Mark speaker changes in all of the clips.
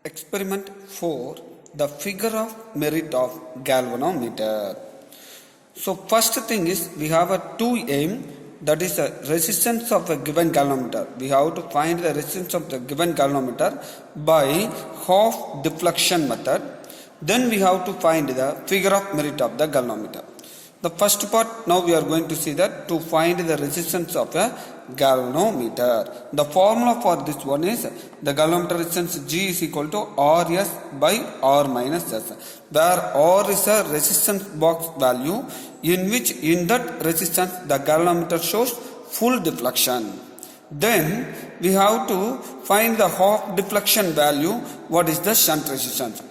Speaker 1: Experiment 4, the figure of merit of galvanometer. So first thing is we have a 2m, that is the resistance of a given galvanometer. We have to find the resistance of the given galvanometer by half deflection method. Then we have to find the figure of merit of the galvanometer. The first part, now we are going to see that to find the resistance of a galvanometer. The formula for this one is the galvanometer resistance G is equal to Rs by R minus S, where R is a resistance box value in which in that resistance the galvanometer shows full deflection. Then we have to find the half deflection value. What is the shunt resistance?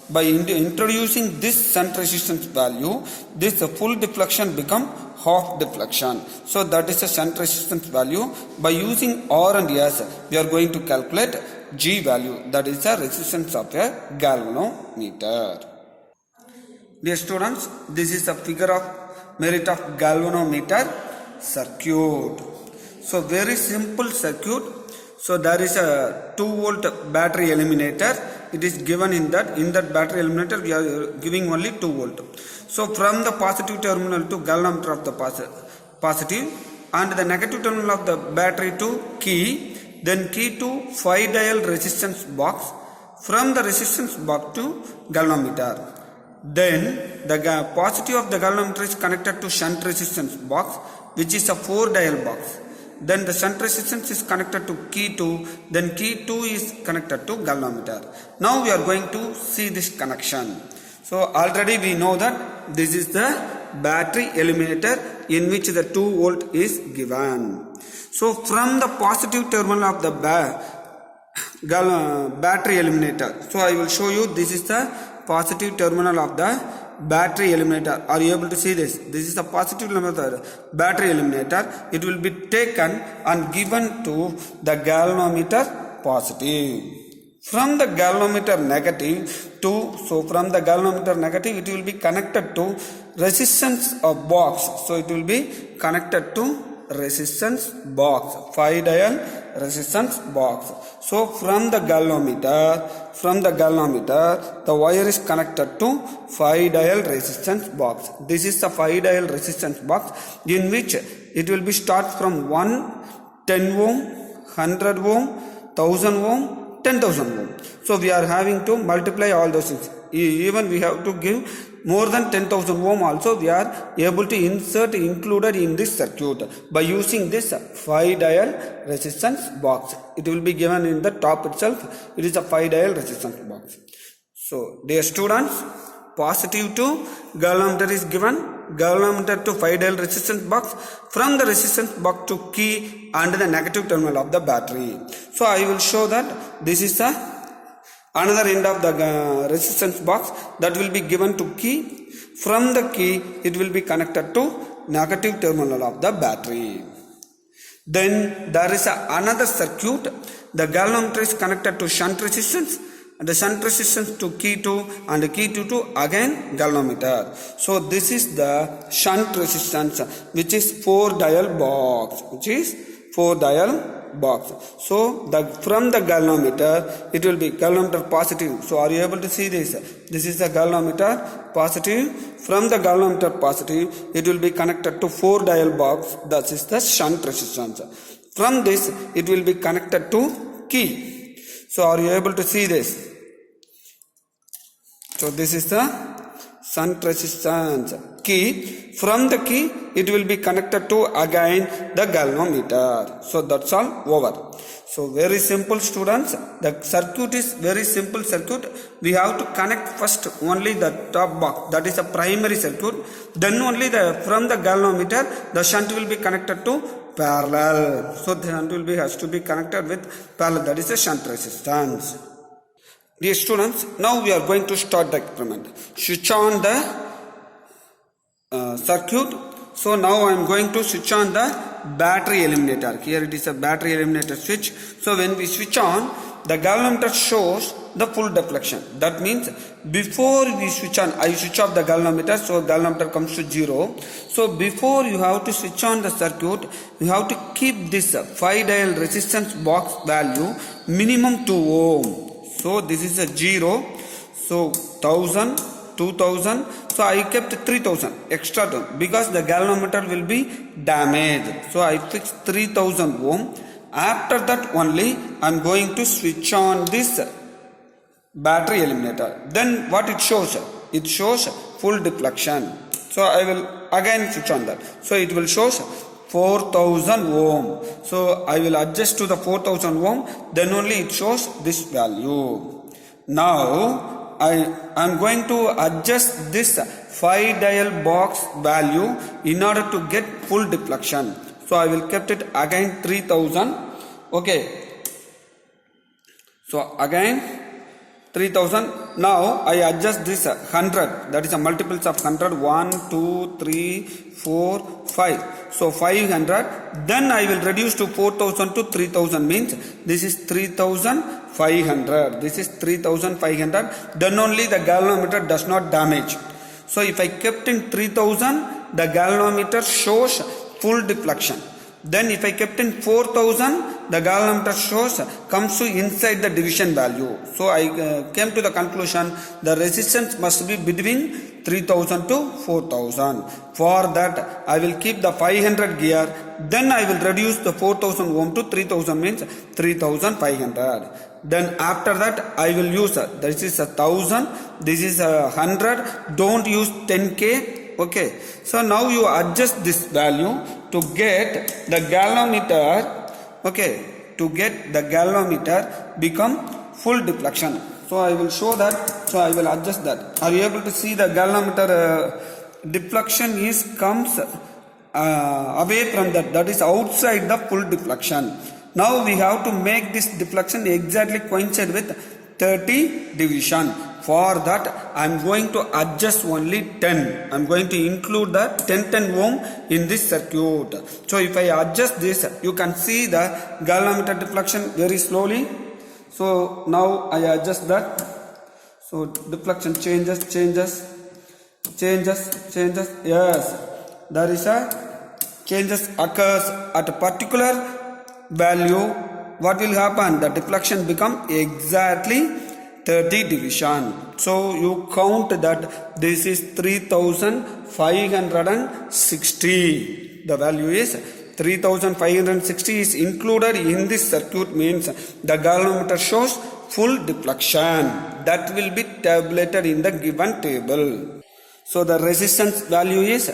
Speaker 1: By introducing this shunt resistance value, this full deflection become half deflection. So that is the shunt resistance value. By using R and S, we are going to calculate G value. That is the resistance of a galvanometer. Dear students, this is the figure of merit of galvanometer circuit. So very simple circuit. So there is a 2 volt battery eliminator. It is given in that battery eliminator we are giving only 2 volt. So from the positive terminal to galvanometer of the positive and the negative terminal of the battery to key, then key to 5 dial resistance box, from the resistance box to galvanometer. Then the positive of the galvanometer is connected to shunt resistance box, which is a 4 dial box. Then the shunt resistance is connected to key 2, then key 2 is connected to galvanometer. Now we are going to see this connection. So already we know that this is the battery eliminator in which the 2 volt is given. So from the positive terminal of the battery eliminator, so I will show you, this is the positive terminal of the battery eliminator. Are you able to see this? This is the positive terminal of the battery eliminator. It will be taken and given to the galvanometer positive. From the galvanometer negative to, so from the galvanometer negative it will be connected to resistance of box. So it will be connected to resistance box, 5 dial resistance box. So from the galvanometer, the wire is connected to 5 dial resistance box. This is the 5 dial resistance box in which it will be start from 1, 10 ohm, 100 ohm, 1000 ohm, 10,000 ohm. So we are having to multiply all those things. Even we have to give more than 10,000 ohm also we are able to included in this circuit by using this 5 dial resistance box. It will be given in the top itself. It is a 5 dial resistance box. So dear students, positive to galvanometer is given, galvanometer to 5 dial resistance box, from the resistance box to key and the negative terminal of the battery. So I will show that this is the another end of the resistance box that will be given to key. From the key it will be connected to negative terminal of the battery. Then there is another circuit. The galvanometer is connected to shunt resistance, and the shunt resistance to key 2 and key 2 to again galvanometer. So this is the shunt resistance which is 4 dial box, So from the galvanometer it will be galvanometer positive. So are you able to see this? This is the galvanometer positive. From the galvanometer positive it will be connected to 4 dial box. That is the shunt resistance. From this it will be connected to key. So are you able to see this? So this is the shunt resistance key. From the key it will be connected to again the galvanometer. So that's all over. So very simple students. The circuit is very simple circuit. We have to connect first only the top box, that is a primary circuit. Then only from the galvanometer the shunt will be connected to parallel. So the shunt has to be connected with parallel, that is a shunt resistance. Dear students, now we are going to start the experiment. Switch on the circuit. So now I am going to switch on the battery eliminator. Here it is a battery eliminator switch. So when we switch on, the galvanometer shows the full deflection. That means before we switch on, I switch off the galvanometer, so galvanometer comes to 0. So before you have to switch on the circuit, you have to keep this 5 dial resistance box value minimum 2 ohm. So this is a 0. So 1000, 2000. So I kept 3000 extra term because the galvanometer will be damaged. So I fixed 3000 ohm. After that only I am going to switch on this battery eliminator. Then what it shows? It shows full deflection. So I will again switch on that. So it will show 4000 ohm. So I will adjust to the 4000 ohm. Then only it shows this value. Now I am going to adjust this 5 dial box value in order to get full deflection. So I will kept it again 3000. Okay. So again 3000. Now I adjust this 100. That is a multiples of 100. 1, 2, 3, 4, 5. So 500. Then I will reduce to 4000 to 3000 means this is 3500. This is 3500. Then only the galvanometer does not damage. So if I kept in 3000, the galvanometer shows full deflection. Then if I kept in 4000, the galvanometer shows comes to inside the division value. So I came to the conclusion the resistance must be between 3000 to 4000. For that I will keep the 500 gear. Then I will reduce the 4000 ohm to 3000 means 3500. Then after that I will use this is 1000. This is 100. Don't use 10k. Okay, so now you adjust this value to get the galvanometer. Okay, to get the galvanometer become full deflection. So I will show that. So I will adjust that. Are you able to see the galvanometer deflection is comes away from that. That is outside the full deflection. Now we have to make this deflection exactly coincide with 30 division. For that I am going to adjust only 10. I am going to include the 10 ohm in this circuit. So if I adjust this, you can see the galvanometer deflection very slowly. So now I adjust that. So deflection changes. Yes, there is a changes occurs at a particular value. What will happen? The deflection become exactly 30 division. So you count that this is 3560. The value is 3560 is included in this circuit means the galvanometer shows full deflection. That will be tabulated in the given table. So the resistance value is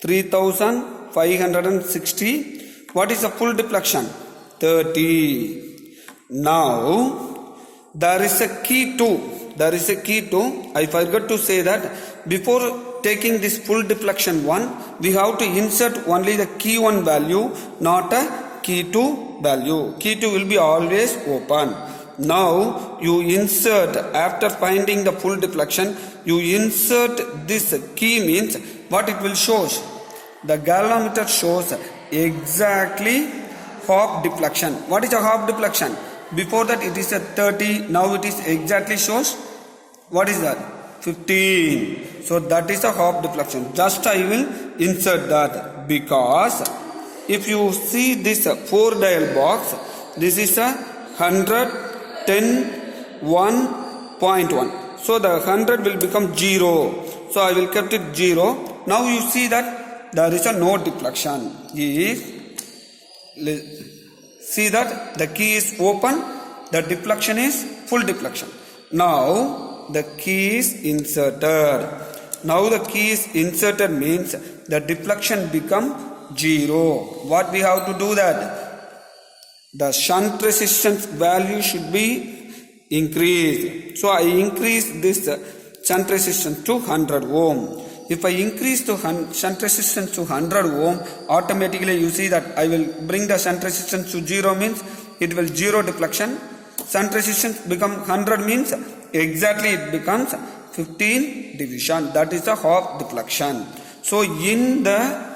Speaker 1: 3560. What is the full deflection? 30. Now there is a key too. I forgot to say that before taking this full deflection one, we have to insert only the key 1 value, not a key 2 value. Key 2 will be always open. Now you insert, after finding the full deflection, you insert this key means what it will show. The galvanometer shows exactly half deflection. What is a half deflection? Before that it is a 30, now it is exactly shows, what is that? 15. So that is a half deflection. Just I will insert that because if you see this 4 dial box, this is a 100, 10, 1.1. So the 100 will become 0. So I will kept it 0. Now you see that there is a no deflection. See that the key is open, the deflection is full deflection. Now the key is inserted. Now the key is inserted means the deflection become 0. What we have to do that? The shunt resistance value should be increased. So I increase this shunt resistance to 100 ohm. If I increase the shunt resistance to 100 ohm, automatically you see that I will bring the shunt resistance to 0 means it will 0 deflection. Shunt resistance become 100 means exactly it becomes 15 division. That is a half deflection. So in the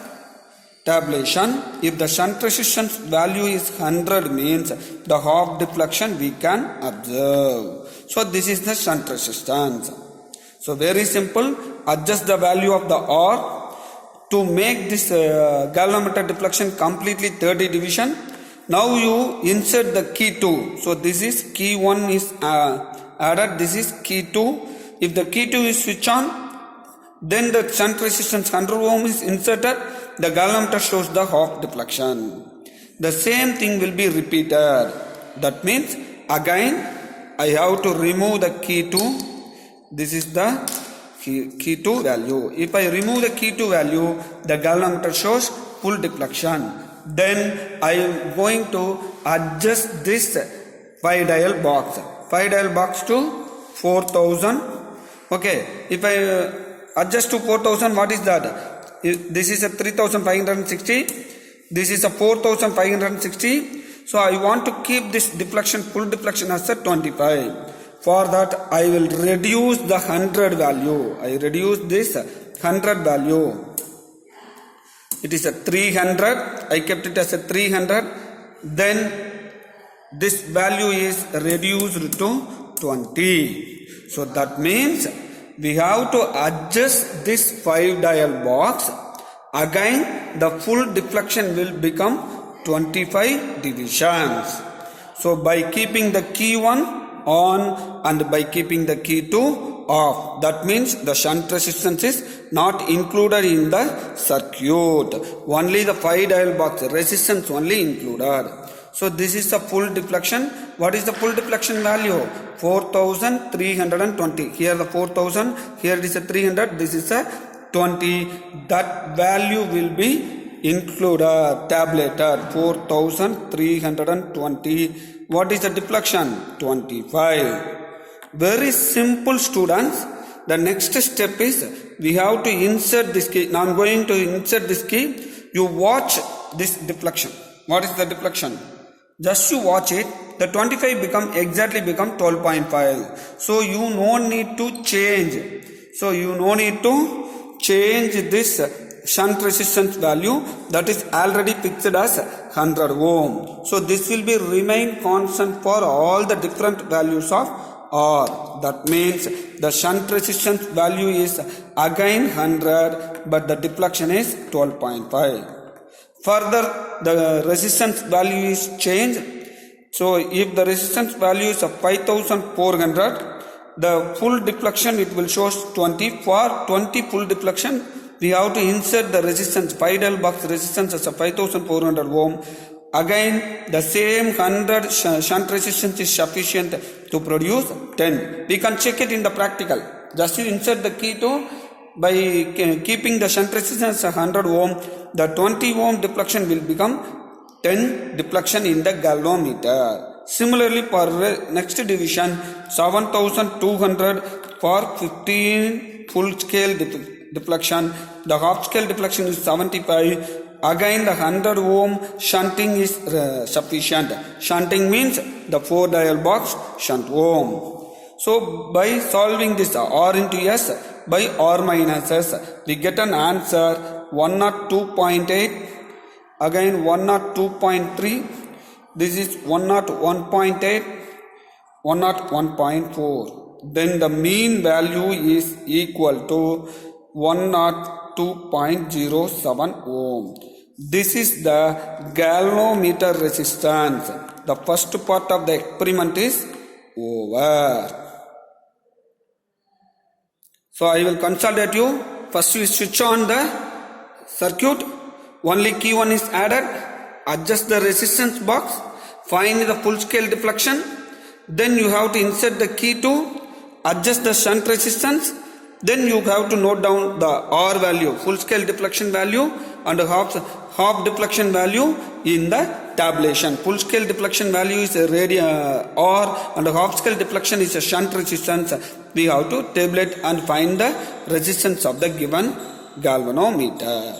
Speaker 1: tabulation, if the shunt resistance value is 100 means the half deflection we can observe. So this is the shunt resistance. So very simple, adjust the value of the R to make this galvanometer deflection completely 30 division. Now you insert the key 2. So this is key 1 is added, this is key 2. If the key 2 is switched on, then the shunt resistance 100 ohm is inserted, the galvanometer shows the half deflection. The same thing will be repeated. That means again I have to remove the key 2. This is the key 2 value. If I remove the key 2 value, the galvanometer shows full deflection. Then I am going to adjust this 5 dial box. 5 dial box to 4000. Okay, if I adjust to 4000, what is that? This is a 3560. This is a 4560. So I want to keep this deflection, full deflection as a 25. For that I will reduce the 100 value. I reduce this 100 value. It is a 300. I kept it as a 300. Then this value is reduced to 20. So that means we have to adjust this 5 dial box. Again the full deflection will become 25 divisions. So by keeping the key 1 on and by keeping the key 2 off, that means the shunt resistance is not included in the circuit. Only the 5 dial box resistance only included. So this is the full deflection. What is the full deflection value? 4320. Here the 4000, here it is a 300, this is a 20. That value will be included, tabulated, 4320. What is the deflection? 25. Very simple, students. The next step is we have to insert this key. Now I am going to insert this key. You watch this deflection. What is the deflection? Just you watch it. The 25 exactly become 12.5. So you no need to change. So you no need to change this shunt resistance value, that is already fixed as 100 ohm. So this will be remain constant for all the different values of R. That means the shunt resistance value is again 100, but the deflection is 12.5. Further, the resistance value is changed. So if the resistance value is 5400, the full deflection it will show 20. For 20 full deflection, we have to insert the resistance, 5 dial box resistance as a 5400 ohm. Again, the same 100 shunt resistance is sufficient to produce 10. We can check it in the practical. Just you insert the key 2. By keeping the shunt resistance 100 ohm, the 20 ohm deflection will become 10 deflection in the galvanometer. Similarly, for next division, 7200 for 15 full scale deflection. The half scale deflection is 75. Again the 100 ohm shunting is sufficient. Shunting means the 4 dial box shunt ohm. So by solving this R into S by R minus S, we get an answer 102.8, again 102.3, this is 101.8, 101.4. Then the mean value is equal to 102.07 ohm. This is the galvanometer resistance. The first part of the experiment is over. So I will consolidate you. First you switch on the circuit. Only key 1 is added. Adjust the resistance box. Find the full scale deflection. Then you have to insert the key 2. Adjust the shunt resistance. Then you have to note down the R value, full scale deflection value and half deflection value in the tabulation. Full scale deflection value is a R and half scale deflection is a shunt resistance. We have to tabulate and find the resistance of the given galvanometer.